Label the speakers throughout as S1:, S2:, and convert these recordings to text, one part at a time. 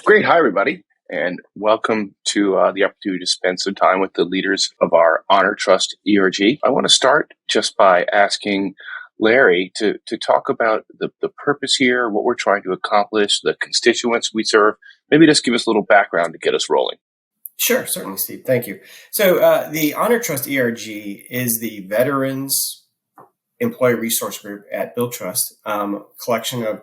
S1: Great. Hi, everybody, and welcome to the opportunity to spend some time with the leaders of our Honortrust ERG. I want to start just by asking Larry to talk about the purpose here, what we're trying to accomplish, the constituents we serve. Maybe just give us a little background to get us rolling.
S2: Sure, certainly, Steve. Thank you. So the Honortrust ERG is the Veterans Employee Resource Group at Billtrust, collection of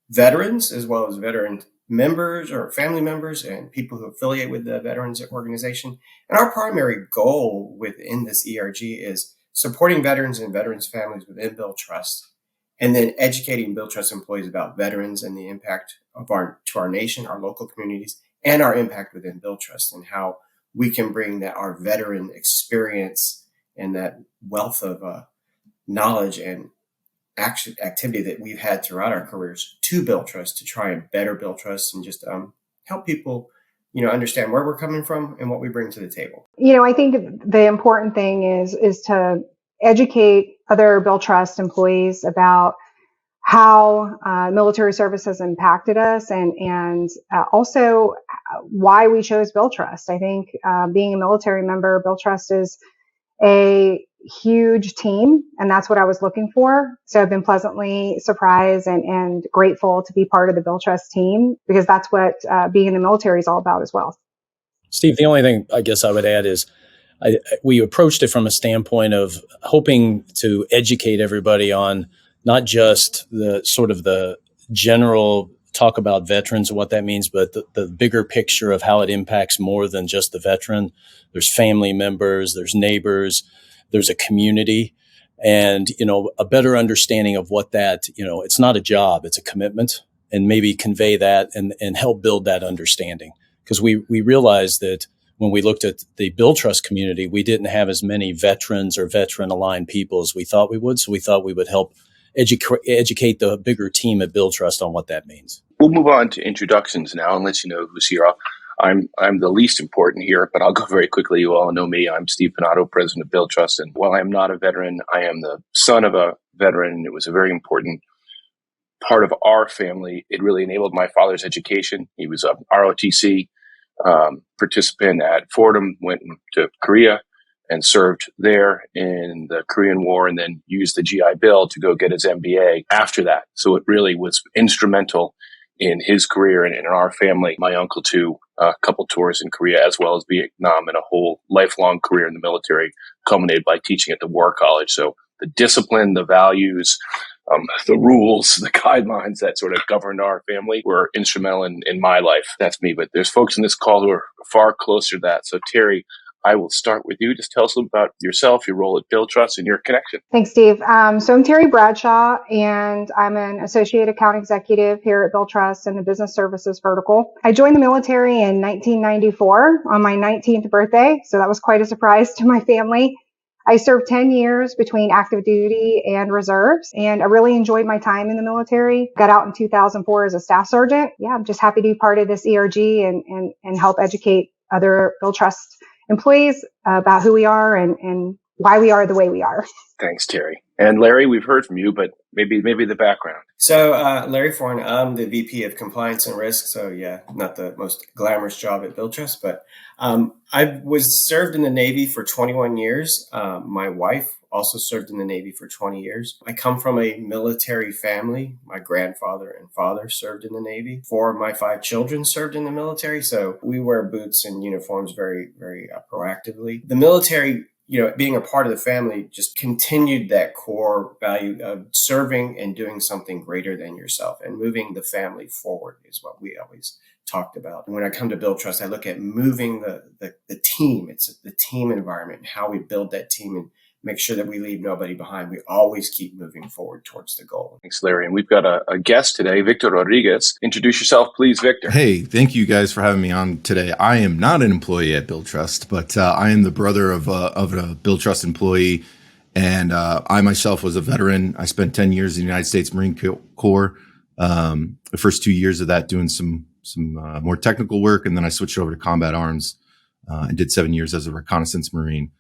S2: veterans as well as veteran members or family members and people who affiliate with the veterans organization. And our primary goal within this ERG is supporting veterans and veterans families within Billtrust, and then educating Billtrust employees about veterans and the impact to our nation, our local communities, and our impact within Billtrust, and how we can bring our veteran experience and that wealth of knowledge and activity that we've had throughout our careers to Billtrust to try and better Billtrust and just help people, understand where we're coming from and what we bring to the table.
S3: I think the important thing is to educate other Billtrust employees about how military service has impacted us and also why we chose Billtrust. I think being a military member, Billtrust is a huge team, and that's what I was looking for. So I've been pleasantly surprised and grateful to be part of the Billtrust team, because that's what being in the military is all about as well.
S4: Steve, the only thing I guess I would add is we approached it from a standpoint of hoping to educate everybody on not just the sort of the general talk about veterans and what that means, but the bigger picture of how it impacts more than just the veteran. There's family members, there's neighbors, there's a community, and, a better understanding of what that, it's not a job, it's a commitment, and maybe convey that and help build that understanding. Because we realized that when we looked at the Billtrust community, we didn't have as many veterans or veteran-aligned people as we thought we would. So we thought we would help educate the bigger team at Billtrust on what that means.
S1: We'll move on to introductions now and let you know who's here. I'm the least important here, but I'll go very quickly. You all know me. I'm Steve Pinado, president of Billtrust. And while I'm not a veteran, I am the son of a veteran. It was a very important part of our family. It really enabled my father's education. He was a ROTC participant at Foran, went to Korea and served there in the Korean War, and then used the GI Bill to go get his MBA after that. So it really was instrumental in his career and in our family. My uncle, too, a couple tours in Korea as well as Vietnam, and a whole lifelong career in the military, culminated by teaching at the War College. So the discipline, the values, the rules, the guidelines that sort of governed our family were instrumental in my life. That's me. But there's folks in this call who are far closer to that. So, Teri, I will start with you. Just tell us a little about yourself, your role at Billtrust, and your connection.
S3: Thanks, Steve. So I'm Teri Bradshaw, and I'm an associate account executive here at Billtrust in the business services vertical. I joined the military in 1994 on my 19th birthday, so that was quite a surprise to my family. I served 10 years between active duty and reserves, and I really enjoyed my time in the military. Got out in 2004 as a staff sergeant. Yeah, I'm just happy to be part of this ERG and help educate other Billtrust employees about who we are and why we are the way we are.
S1: Thanks, Teri. And Larry, we've heard from you, but maybe the background.
S2: So Larry Foran, I'm the VP of Compliance and Risk. So yeah, not the most glamorous job at Billtrust, but I was served in the Navy for 21 years. My wife also served in the Navy for 20 years. I come from a military family. My grandfather and father served in the Navy. 4 of my 5 children served in the military. So we wear boots and uniforms very, very proactively. The military, being a part of the family, just continued that core value of serving and doing something greater than yourself and moving the family forward is what we always talked about. And when I come to Billtrust, I look at moving the team. It's the team environment and how we build that team and make sure that we leave nobody behind. We always keep moving forward towards the goal.
S1: Thanks, Larry. And we've got a guest today, Victor Rodriguez. Introduce yourself, please, Victor.
S5: Hey, thank you guys for having me on today. I am not an employee at Billtrust, but I am the brother of a Billtrust employee. And I myself was a veteran. I spent 10 years in the United States Marine Corps. The first 2 years of that doing some more technical work. And then I switched over to combat arms and did 7 years as a reconnaissance Marine.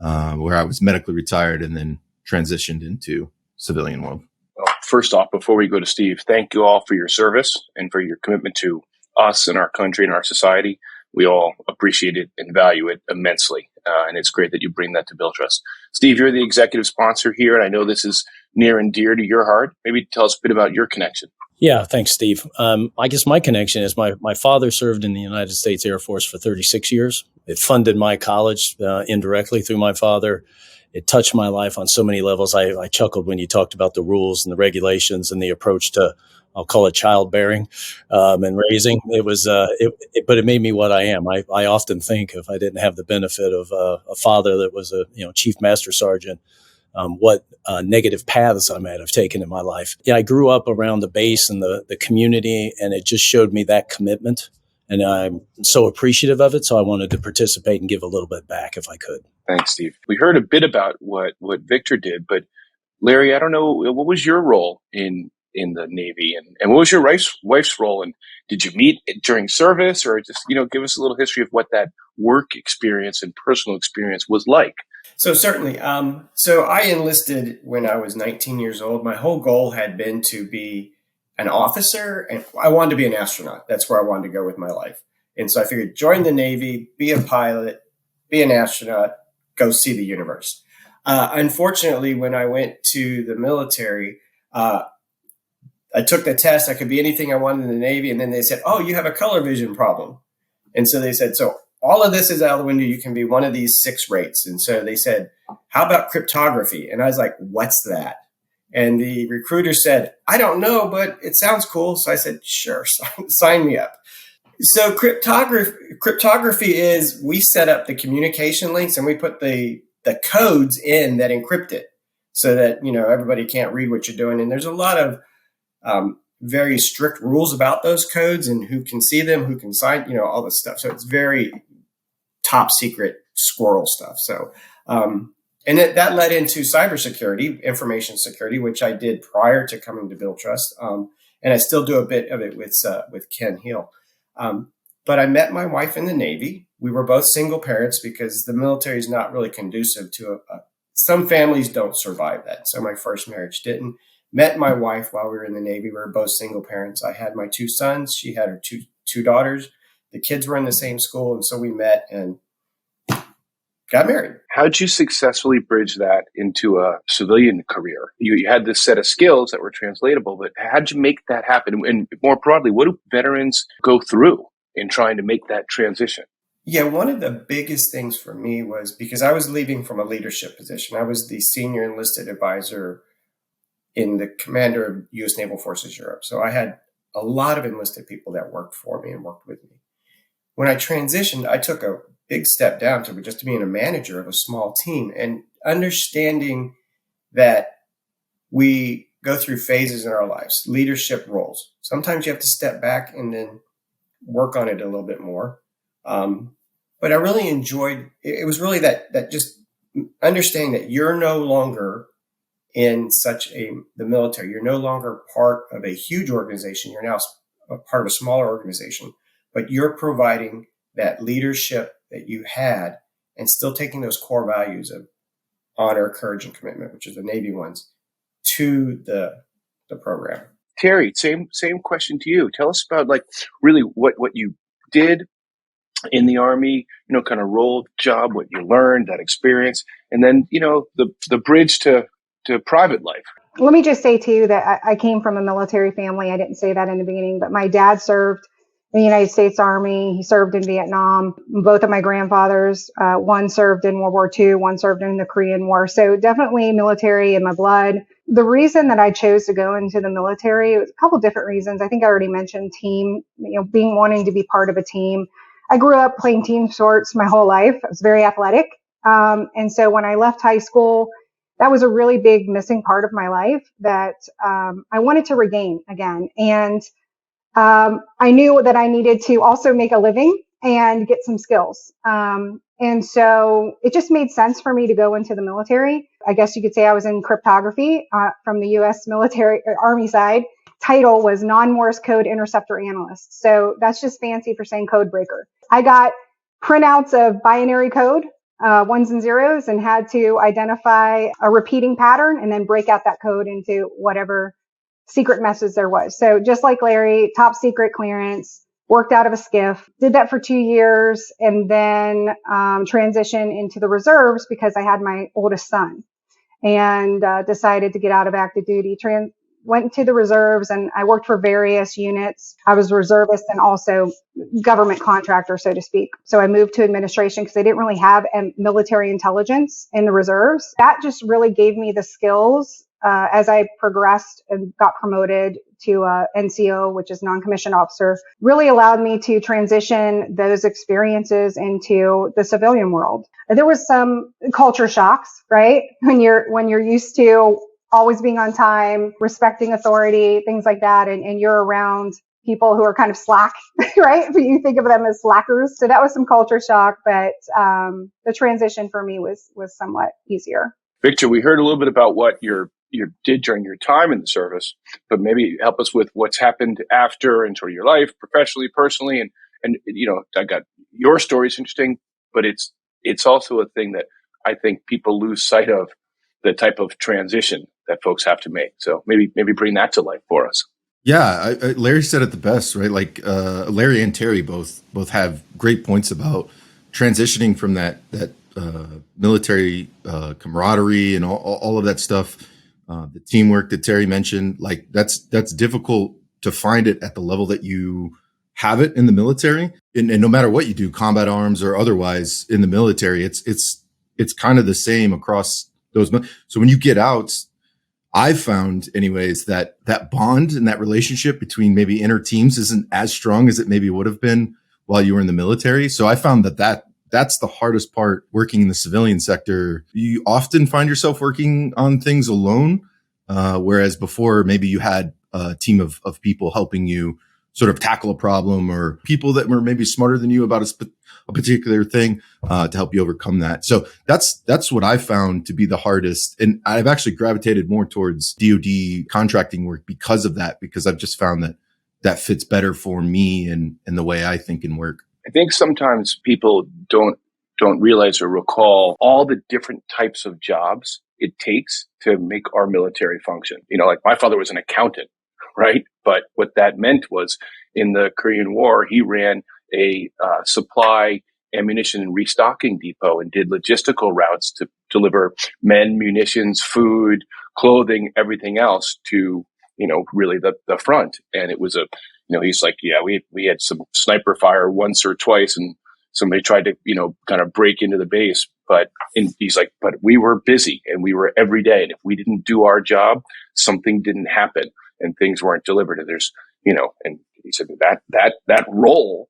S5: Where I was medically retired and then transitioned into civilian world.
S1: Well, first off, before we go to Steve, thank you all for your service and for your commitment to us and our country and our society, we all appreciate it and value it immensely. And it's great that you bring that to Billtrust. Steve, you're the executive sponsor here, and I know this is near and dear to your heart. Maybe tell us a bit about your connection.
S4: Yeah, thanks, Steve. I guess my connection is my father served in the United States Air Force for 36 years. It funded my college indirectly through my father. It touched my life on so many levels. I chuckled when you talked about the rules and the regulations and the approach to, I'll call it childbearing and raising. It was, but it made me what I am. I often think if I didn't have the benefit of a father that was a chief master sergeant, what negative paths I might have taken in my life. Yeah, I grew up around the base and the community, and it just showed me that commitment. And I'm so appreciative of it. So I wanted to participate and give a little bit back if I could.
S1: Thanks, Steve. We heard a bit about what Victor did, but Larry, I don't know, what was your role in the Navy, and what was your wife's role? And did you meet during service, or just, give us a little history of what that work experience and personal experience was like?
S2: So certainly. So I enlisted when I was 19 years old. My whole goal had been to be an officer, and I wanted to be an astronaut. That's where I wanted to go with my life. And so I figured join the Navy, be a pilot, be an astronaut, go see the universe. Unfortunately, when I went to the military, I took the test. I could be anything I wanted in the Navy. And then they said, oh, you have a color vision problem. And so they said, so all of this is out of the window. You can be one of these 6 rates. And so they said, how about cryptography? And I was like, what's that? And the recruiter said, I don't know, but it sounds cool. So I said, sure, sign me up. So cryptography is we set up the communication links and we put the codes in that encrypt it so that, everybody can't read what you're doing. And there's a lot of very strict rules about those codes and who can see them, who can sign, all this stuff. So it's very top secret squirrel stuff. So, and that led into cybersecurity, information security, which I did prior to coming to Billtrust. And I still do a bit of it with Ken Hill. But I met my wife in the Navy. We were both single parents because the military is not really conducive to some families don't survive that. So my first marriage didn't. Met my wife while we were in the Navy. We were both single parents. I had my 2 sons. She had her two daughters. The kids were in the same school. And so we met and got married.
S1: How'd you successfully bridge that into a civilian career? You had this set of skills that were translatable, but how'd you make that happen? And more broadly, what do veterans go through in trying to make that transition?
S2: Yeah, one of the biggest things for me was because I was leaving from a leadership position. I was the senior enlisted advisor in the commander of U.S. Naval Forces Europe. So I had a lot of enlisted people that worked for me and worked with me. When I transitioned, I took a big step down to just being a manager of a small team and understanding that we go through phases in our lives, leadership roles. Sometimes you have to step back and then work on it a little bit more. But I really enjoyed, it was really that just understanding that you're no longer in the military. You're no longer part of a huge organization. You're now a part of a smaller organization, but you're providing that leadership that you had and still taking those core values of honor, courage, and commitment, which are the Navy ones, to the program.
S1: Teri, same question to you. Tell us about really what you did in the Army, kind of role, job, what you learned, that experience, and then, the bridge to private life.
S3: Let me just say too that I came from a military family. I didn't say that in the beginning, but my dad served in the United States Army. He served in Vietnam. Both of my grandfathers, one served in World War II, one served in the Korean War. So definitely military in my blood. The reason that I chose to go into the military was a couple different reasons. I think I already mentioned team, wanting to be part of a team. I grew up playing team sports my whole life. I was very athletic. And so when I left high school, that was a really big missing part of my life that I wanted to regain again. And I knew that I needed to also make a living and get some skills. And so it just made sense for me to go into the military. I guess you could say I was in cryptography from the U.S. military Army side. Title was non-Morse code interceptor analyst. So that's just fancy for saying code breaker. I got printouts of binary code, ones and zeros, and had to identify a repeating pattern and then break out that code into whatever secret message there was. So just like Larry, top secret clearance, worked out of a skiff, did that for 2 years, and then transitioned into the reserves because I had my oldest son, and decided to get out of active duty. Went to the reserves, and I worked for various units. I was reservist and also government contractor, so to speak. So I moved to administration because they didn't really have military intelligence in the reserves. That just really gave me the skills as I progressed and got promoted to NCO, which is non-commissioned officer, really allowed me to transition those experiences into the civilian world. There was some culture shocks, right? When you're used to always being on time, respecting authority, things like that, and you're around people who are kind of slack, right? But you think of them as slackers. So that was some culture shock, but the transition for me was somewhat easier.
S1: Victor, we heard a little bit about what you did during your time in the service, but maybe help us with what's happened after and sort of your life, professionally, personally, and I got your story is interesting, but it's also a thing that I think people lose sight of, the type of transition that folks have to make. So maybe bring that to life for us.
S5: Yeah, Larry said it the best, right? Like Larry and Teri both have great points about transitioning from that military camaraderie and all of that stuff. The teamwork that Teri mentioned, like that's difficult to find it at the level that you have it in the military. And no matter what you do, combat arms or otherwise in the military, it's kind of the same across those. So when you get out, I've found anyways that bond and that relationship between maybe inner teams isn't as strong as it maybe would have been while you were in the military. So I found that's the hardest part working in the civilian sector. You often find yourself working on things alone, whereas before maybe you had a team of people helping you sort of tackle a problem, or people that were maybe smarter than you about a particular thing to help you overcome that. So that's what I found to be the hardest. And I've actually gravitated more towards DoD contracting work because of that, because I've just found that fits better for me and the way I think and work.
S1: I think sometimes people don't realize or recall all the different types of jobs it takes to make our military function. Like my father was an accountant, right? But what that meant was in the Korean War, he ran a supply, ammunition, and restocking depot and did logistical routes to deliver men, munitions, food, clothing, everything else to, really the front. And it was he's like, yeah, we had some sniper fire once or twice, and somebody tried to, kind of break into the base. And he's like, but we were busy and we were every day. And if we didn't do our job, something didn't happen and things weren't delivered. And there's, and he said that role,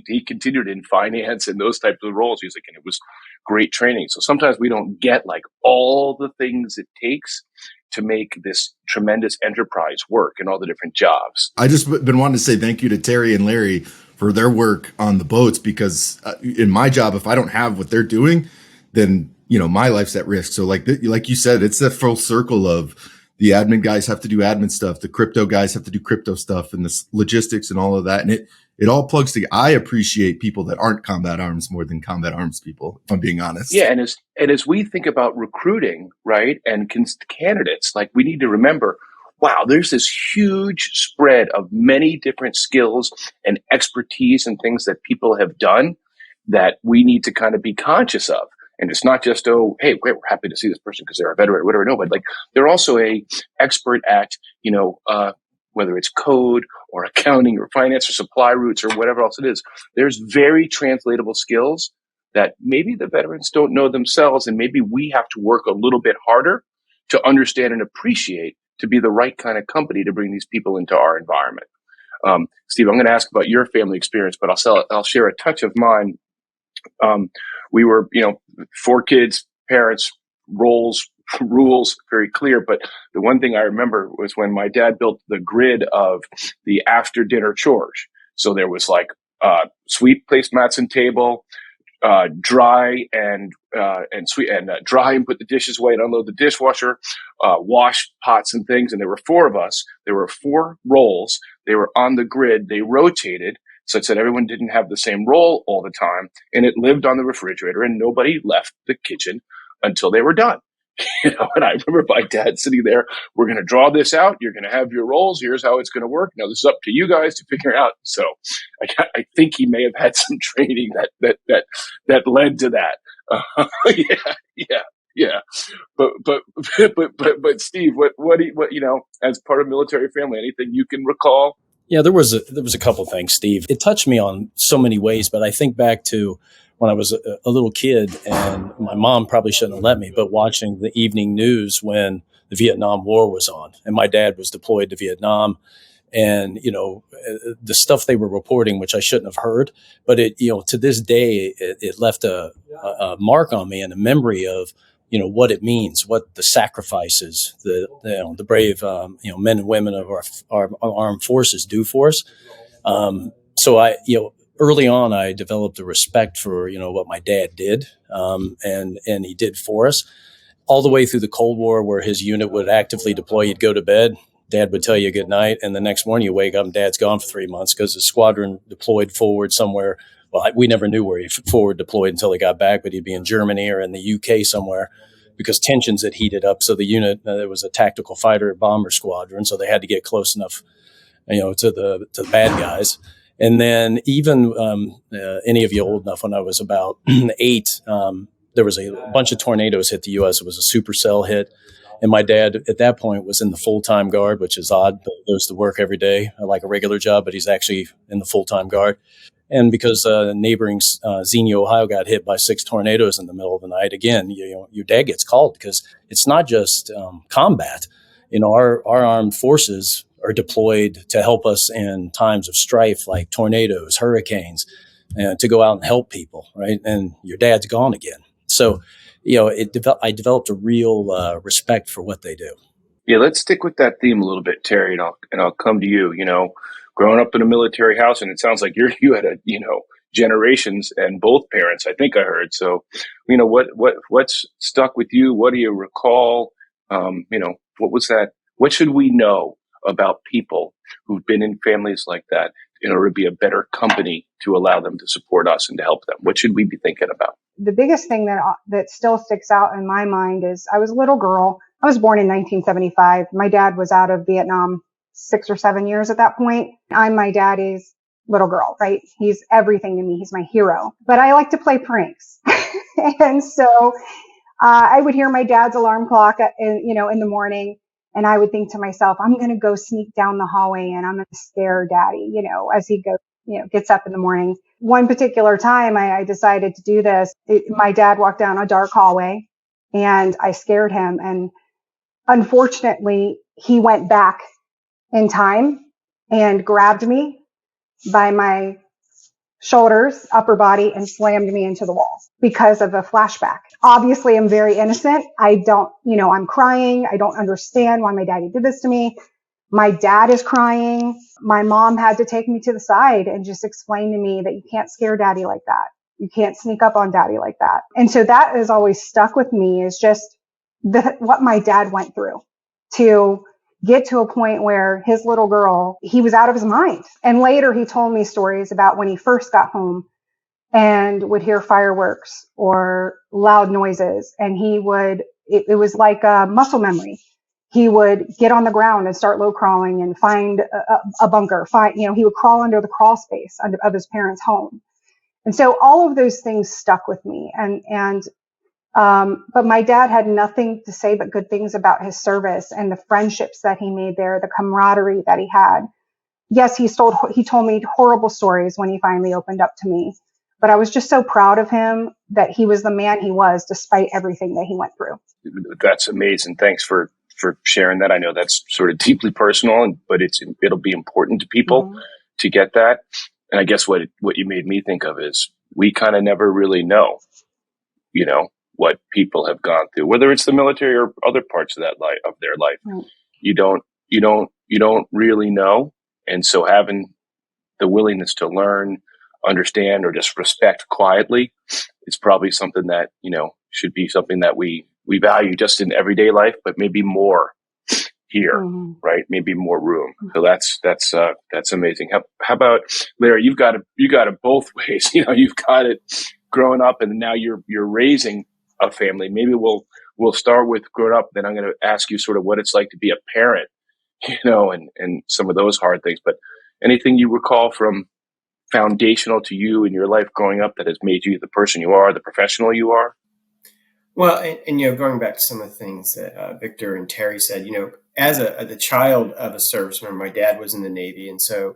S1: he continued in finance and those types of roles. He's like, and it was great training. So sometimes we don't get like all the things it takes to make this tremendous enterprise work and all the different jobs.
S5: I just been wanting to say thank you to Teri and Larry for their work on the boats, because in my job, if I don't have what they're doing, then, my life's at risk. So like you said, it's that full circle of the admin guys have to do admin stuff. The crypto guys have to do crypto stuff, and the logistics and all of that. And it all plugs together. I appreciate people that aren't combat arms more than combat arms people, if I'm being honest.
S1: Yeah. And as we think about recruiting, right, and candidates, like we need to remember, wow, there's this huge spread of many different skills and expertise and things that people have done that we need to kind of be conscious of. And it's not just, oh, hey, great, we're happy to see this person because they're a veteran or whatever. No, but like they're also a expert at, whether it's code or accounting or finance or supply routes or whatever else it is. There's very translatable skills that maybe the veterans don't know themselves, and maybe we have to work a little bit harder to understand and appreciate to be the right kind of company to bring these people into our environment. Steve, I'm going to ask about your family experience, but I'll share a touch of mine. We were, 4 kids, parents, roles, rules, very clear. But the one thing I remember was when my dad built the grid of the after dinner chores. So there was like sweep placemats and table, dry and sweet and dry and put the dishes away and unload the dishwasher, wash pots and things. And there were 4 of us. There were 4 roles. They were on the grid. They rotated such that everyone didn't have the same role all the time. And it lived on the refrigerator, and nobody left the kitchen until they were done. And I remember my dad sitting there, we're going to draw this out. You're going to have your roles. Here's how it's going to work. Now this is up to you guys to figure out. So I think he may have had some training that led to that. Yeah. But Steve, what, as part of military family, anything you can recall?
S4: Yeah, there was a couple things, Steve. It touched me on so many ways, but I think back to when I was a little kid, and my mom probably shouldn't have let me, but watching the evening news when the Vietnam War was on, and my dad was deployed to Vietnam, and the stuff they were reporting, which I shouldn't have heard, but it to this day it left a mark on me and a memory of what it means, what the sacrifices, the brave, men and women of our armed forces do for us. So early on, I developed a respect for, what my dad did, and he did for us all the way through the Cold War, where his unit would actively deploy. You'd go to bed, Dad would tell you good night, and the next morning you wake up and Dad's gone for 3 months because the squadron deployed forward somewhere. Well, we never knew where he forward deployed until he got back, but he'd be in Germany or in the UK somewhere because tensions had heated up. So the unit, there was a tactical fighter bomber squadron, so they had to get close enough, to the bad guys. And then even any of you old enough, when I was about 8, there was a bunch of tornadoes hit the U.S. It was a supercell hit. And my dad at that point was in the full-time guard, which is odd, but he goes to work every day like a regular job, but he's actually in the full-time guard. And because neighboring Xenia, Ohio got hit by 6 tornadoes in the middle of the night, again, your dad gets called because it's not just combat. Our armed forces are deployed to help us in times of strife like tornadoes, hurricanes, to go out and help people, right? And your dad's gone again. So, I developed a real respect for what they do.
S1: Yeah, let's stick with that theme a little bit, Teri, and I'll come to you. Growing up in a military house, and it sounds like you had generations and both parents, I think I heard. So, what's stuck with you? What do you recall? What was that? What should we know about people who've been in families like that in order to be a better company to allow them to support us and to help them? What should we be thinking about?
S3: The biggest thing that still sticks out in my mind is I was a little girl. I was born in 1975. My dad was out of Vietnam 6 or 7 years at that point. I'm my daddy's little girl, right? He's everything to me. He's my hero. But I like to play pranks. And so I would hear my dad's alarm clock in the morning, and I would think to myself, I'm going to go sneak down the hallway and I'm going to scare daddy, as he goes, gets up in the morning. One particular time I decided to do this. My dad walked down a dark hallway and I scared him. And unfortunately, he went back in time and grabbed me by my shoulders, upper body, and slammed me into the wall because of a flashback. Obviously, I'm very innocent. I'm crying. I don't understand why my daddy did this to me. My dad is crying. My mom had to take me to the side and just explain to me that you can't scare daddy like that. You can't sneak up on daddy like that. And so that has always stuck with me, is just what my dad went through to get to a point where his little girl, he was out of his mind. And later he told me stories about when he first got home and would hear fireworks or loud noises. And it was like a muscle memory. He would get on the ground and start low crawling and find a bunker. He would crawl under the crawl space of his parents' home. And so all of those things stuck with me. But my dad had nothing to say but good things about his service and the friendships that he made there, the camaraderie that he had. Yes, he told me horrible stories when he finally opened up to me, but I was just so proud of him that he was the man he was despite everything that he went through.
S1: That's amazing. Thanks for sharing that. I know that's sort of deeply personal, but it'll be important to people to get that. And I guess what you made me think of is we kind of never really know, what people have gone through, whether it's the military or other parts of their life. Right. You don't really know. And so having the willingness to learn, understand, or just respect quietly is probably something that, should be something that we value just in everyday life, but maybe more here, right? Maybe more room. So that's amazing. How about Larry? You got it both ways. You've got it growing up, and now you're raising a family. Maybe we'll we'll start with growing up. Then I'm going to ask you sort of what it's like to be a parent, and some of those hard things. But anything you recall from foundational to you in your life growing up that has made you the person you are, the professional you are?
S2: Well, and going back to some of the things that Victor and Teri said, as the child of a serviceman, my dad was in the Navy, and so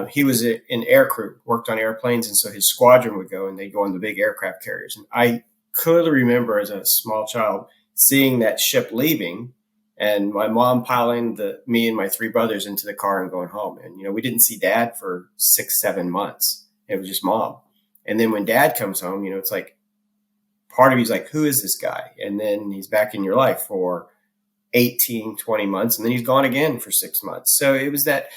S2: he was in air crew, worked on airplanes, and so his squadron would go, and they'd go on the big aircraft carriers. And I clearly remember as a small child seeing that ship leaving, and my mom piling me and my three brothers into the car and going home. And we didn't see Dad for 6-7 months. It was just Mom. And then when Dad comes home, it's like part of you's like, who is this guy? And then he's back in your life for 18, 20 months, and then he's gone again for 6 months. So it was that,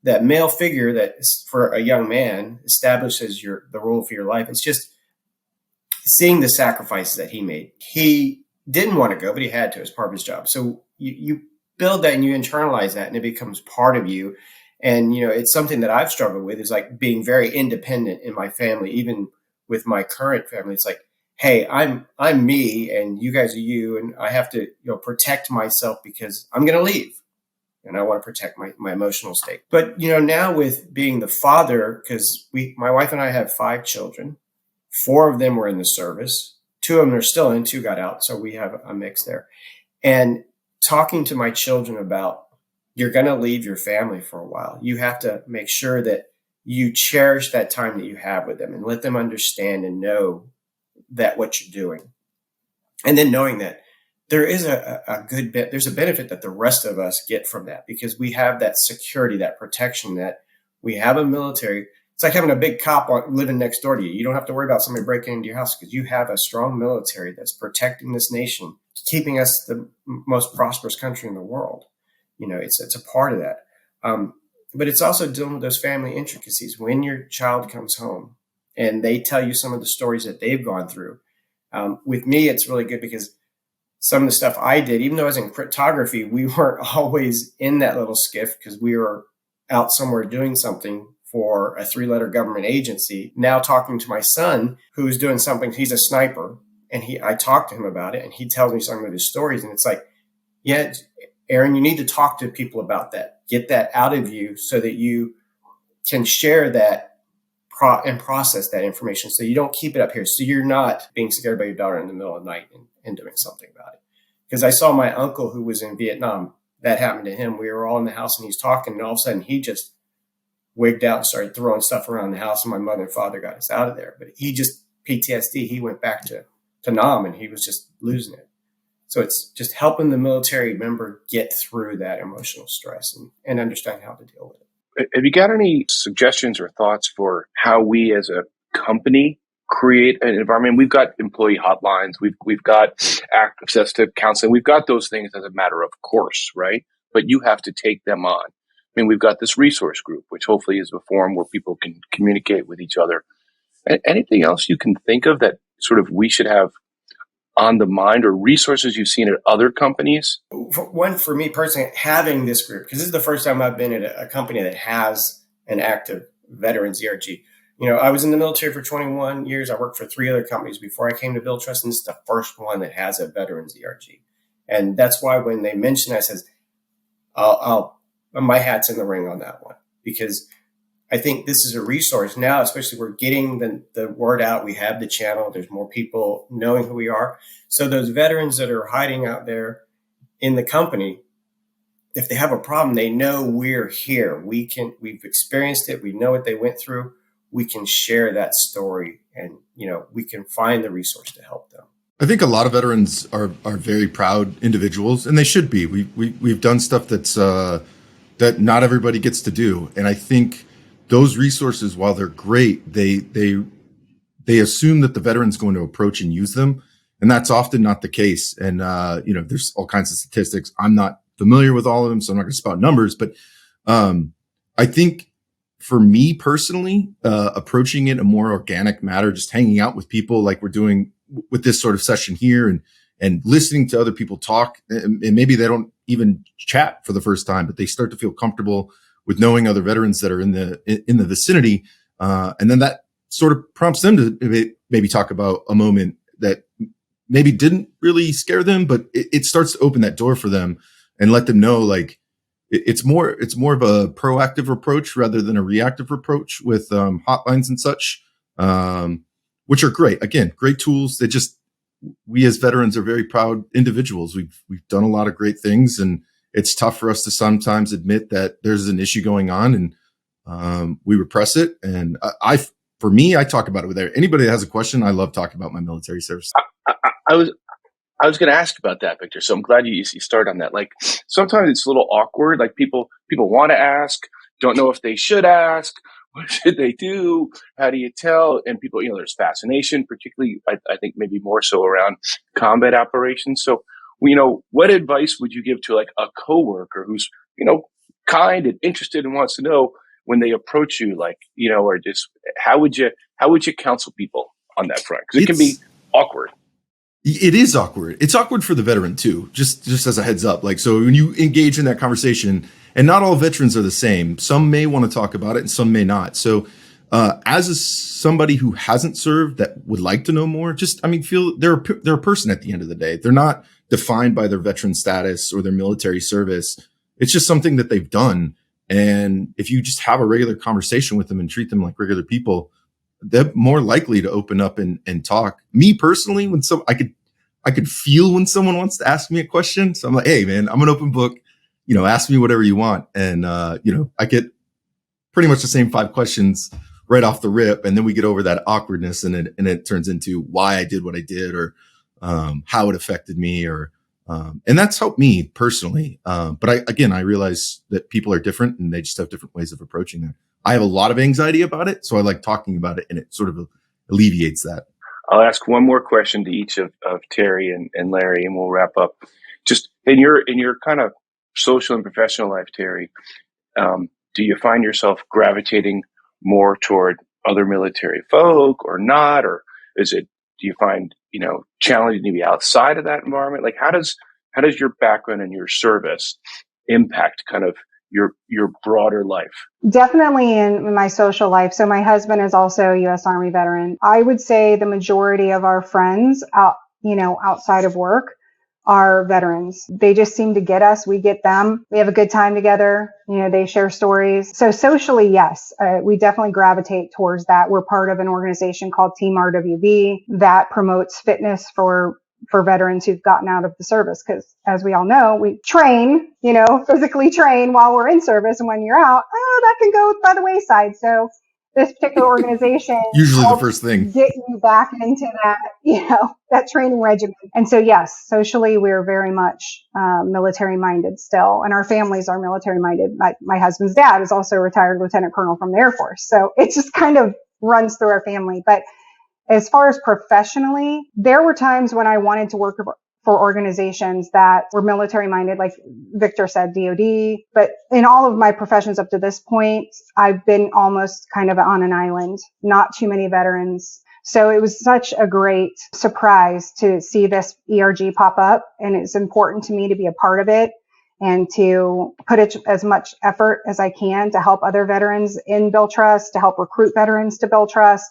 S2: that male figure that for a young man establishes the role for your life. It's just seeing the sacrifices that he made. He didn't want to go, but he had to as part of his job. So you build that and you internalize that, and it becomes part of you. And, it's something that I've struggled with, is like being very independent in my family, even with my current family. It's like, hey, I'm me and you guys are you, and I have to protect myself because I'm going to leave, and I want to protect my emotional state. But now with being the father, because my wife and I have 5 children, 4 of them were in the service, 2 of them are still in, 2 got out, so we have a mix there. And talking to my children about, you're going to leave your family for a while. You have to make sure that you cherish that time that you have with them and let them understand and know that what you're doing. And then knowing that there is there's a benefit that the rest of us get from that, because we have that security, that protection, that we have a military. It's like having a big cop living next door to you. You don't have to worry about somebody breaking into your house, because you have a strong military that's protecting this nation, keeping us the most prosperous country in the world. It's a part of that. But it's also dealing with those family intricacies. When your child comes home and they tell you some of the stories that they've gone through. With me, it's really good because some of the stuff I did, even though I was in cryptography, we weren't always in that little skiff because we were out somewhere doing something for a 3-letter government agency. Now talking to my son, who's doing something, he's a sniper, and I talked to him about it, and he tells me some of his stories, and it's like, yeah, Aaron, you need to talk to people about that. Get that out of you so that you can share that and process that information, so you don't keep it up here. So you're not being scared by your daughter in the middle of the night and doing something about it. Because I saw my uncle who was in Vietnam, that happened to him. We were all in the house and he's talking, and all of a sudden he just wigged out and started throwing stuff around the house, and my mother and father got us out of there. But he just PTSD, he went back to Nam, and he was just losing it. So it's just helping the military member get through that emotional stress and understand how to deal with it.
S1: Have you got any suggestions or thoughts for how we as a company create an environment? We've got employee hotlines. We've got access to counseling. We've got those things as a matter of course, right? But you have to take them on. I mean, we've got this resource group, which hopefully is a forum where people can communicate with each other. Anything else you can think of that sort of we should have on the mind, or resources you've seen at other companies?
S2: One, for me personally, having this group, because this is the first time I've been at a company that has an active veterans ERG. I was in the military for 21 years. I worked for 3 other companies before I came to Billtrust, and this is the first one that has a veterans ERG. And that's why when they mentioned it, I says, my hat's in the ring on that one, because I think this is a resource now, especially we're getting the word out. We have the channel. There's more people knowing who we are. So those veterans that are hiding out there in the company, if they have a problem, they know we're here. We've experienced it. We know what they went through. We can share that story, and, we can find the resource to help them.
S5: I think a lot of veterans are very proud individuals, and they should be. We've done stuff that not everybody gets to do. And I think those resources, while they're great, they assume that the veteran's going to approach and use them. And that's often not the case. And, there's all kinds of statistics. I'm not familiar with all of them, so I'm not going to spout numbers. But I think for me personally, approaching it in a more organic matter, just hanging out with people like we're doing with this sort of session here, and listening to other people talk, and maybe they don't even chat for the first time, but they start to feel comfortable with knowing other veterans that are in the vicinity. And then that sort of prompts them to maybe talk about a moment that maybe didn't really scare them, but it starts to open that door for them and let them know, like, it's more of a proactive approach rather than a reactive approach with hotlines and such, which are great. Again, great tools. We as veterans are very proud individuals. We've done a lot of great things, and it's tough for us to sometimes admit that there's an issue going on, and we repress it. And for me, I talk about it with anybody that has a question. I love talking about my military service.
S1: I was going to ask about that, Victor. So I'm glad you start on that. Like, sometimes it's a little awkward. Like, people want to ask, don't know if they should ask. What should they do? How do you tell? And people, there's fascination, particularly, I think maybe more so around combat operations. So, what advice would you give to like a coworker who's, kind and interested and wants to know when they approach you, like, or just how would you counsel people on that front? Because it can be awkward.
S5: It is awkward. It's awkward for the veteran too, just as a heads up. Like, so when you engage in that conversation, and not all veterans are the same, some may want to talk about it and some may not. So, somebody who hasn't served that would like to know more, feel they're a person at the end of the day. They're not defined by their veteran status or their military service. It's just something that they've done. And if you just have a regular conversation with them and treat them like regular people, they're more likely to open up and talk. Me personally, I could feel when someone wants to ask me a question. So I'm like, hey man, I'm an open book, ask me whatever you want. And, I get pretty much the same 5 questions right off the rip. And then we get over that awkwardness, and it turns into why I did what I did, or, how it affected me, or, and that's helped me personally. But I realize that people are different and they just have different ways of approaching it. I have a lot of anxiety about it, so I like talking about it, and it sort of alleviates that.
S1: I'll ask one more question to each of Teri and Larry, and we'll wrap up. Just in your kind of social and professional life, Teri, do you find yourself gravitating more toward other military folk or not? Or do you find, challenging to be outside of that environment? Like, how does your background and your service impact kind of your broader life?
S3: Definitely in my social life. So my husband is also a U.S. Army veteran. I would say the majority of our friends outside of work are veterans. They just seem to get us. We get them. We have a good time together. They share stories. So socially, yes, we definitely gravitate towards that. We're part of an organization called Team RWV that promotes fitness for veterans who've gotten out of the service. Because as we all know, we train, physically train while we're in service. And when you're out, that can go by the wayside. So this particular organization
S5: usually the first thing
S3: get you back into that, that training regimen. And so, yes, socially, we're very much military minded still. And our families are military minded. My husband's dad is also a retired lieutenant colonel from the Air Force. So it just kind of runs through our family. But as far as professionally, there were times when I wanted to work for organizations that were military minded, like Victor said, DOD. But in all of my professions up to this point, I've been almost kind of on an island, not too many veterans. So it was such a great surprise to see this ERG pop up. And it's important to me to be a part of it and to put as much effort as I can to help other veterans in Billtrust, to help recruit veterans to Billtrust.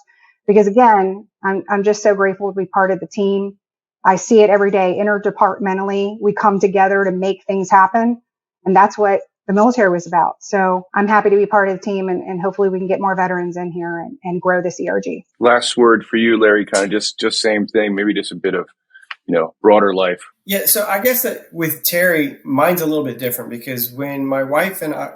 S3: Because again, I'm just so grateful to be part of the team. I see it every day interdepartmentally. We come together to make things happen. And that's what the military was about. So I'm happy to be part of the team, and hopefully we can get more veterans in here and grow this ERG.
S1: Last word for you, Larry, kind of just same thing, maybe just a bit of, broader life.
S2: Yeah. So I guess that with Teri, mine's a little bit different, because when my wife and I,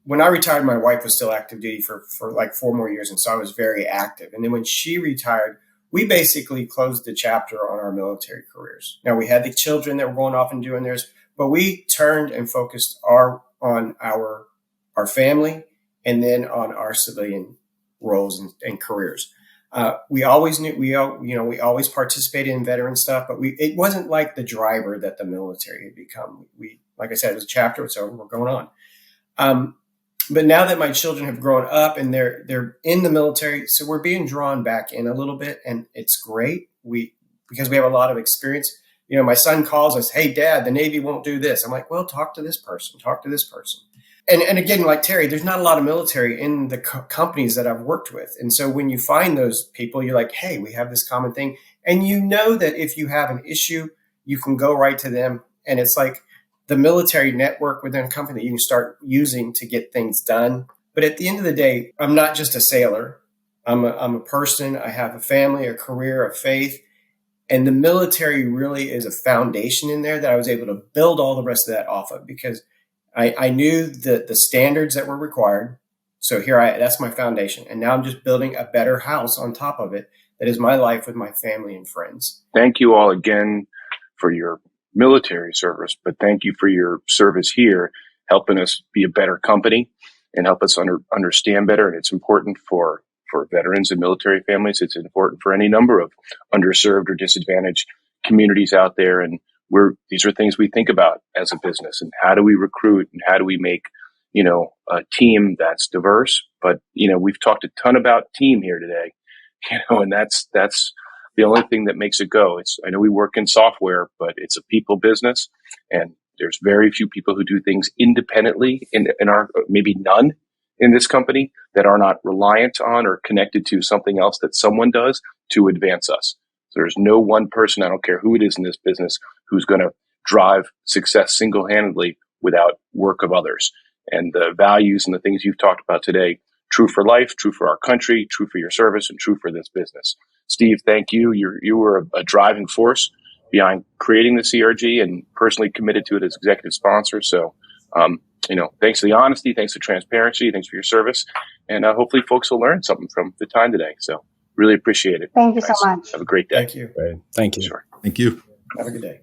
S2: when I retired, my wife was still active duty for like 4 more years. And so I was very active. And then when she retired, we basically closed the chapter on our military careers. Now, we had the children that were going off and doing theirs, but we turned and focused on our family, and then on our civilian roles and careers. We always knew, we always participated in veteran stuff, but it wasn't like the driver that the military had become. Like I said, it was a chapter, it's over, we're going on. But now that my children have grown up and they're in the military, so we're being drawn back in a little bit, and it's great. Because we have a lot of experience. My son calls us, "Hey Dad, the Navy won't do this." I'm like, "Well, talk to this person, talk to this person." And again, like Teri, there's not a lot of military in the companies that I've worked with. And so when you find those people, you're like, hey, we have this common thing. And you know that if you have an issue, you can go right to them. And it's like the military network within a company that you can start using to get things done. But at the end of the day, I'm not just a sailor. I'm a person. I have a family, a career, a faith. And the military really is a foundation in there that I was able to build all the rest of that off of, because I knew the standards that were required. So that's my foundation. And now I'm just building a better house on top of it. That is my life with my family and friends.
S1: Thank you all again for your military service, but thank you for your service here, helping us be a better company and help us understand better. And it's important for veterans and military families. It's important for any number of underserved or disadvantaged communities out there. And these are things we think about as a business, and how do we recruit and how do we make, a team that's diverse. But, we've talked a ton about team here today, and that's the only thing that makes it go. I know we work in software, but it's a people business, and there's very few people who do things independently in our, maybe none in this company, that are not reliant on or connected to something else that someone does to advance us. So there's no one person, I don't care who it is in this business, who's going to drive success single-handedly without work of others. And the values and the things you've talked about today, true for life, true for our country, true for your service, and true for this business. Steve, thank you. You were a driving force behind creating the CRG and personally committed to it as executive sponsor. So, thanks for the honesty, thanks for transparency, thanks for your service. And hopefully folks will learn something from the time today. So really appreciate it.
S3: Thank you so much.
S1: Have a great day.
S2: Thank you.
S4: Right. Thank you.
S1: Sure.
S5: Thank you.
S2: Have a good day.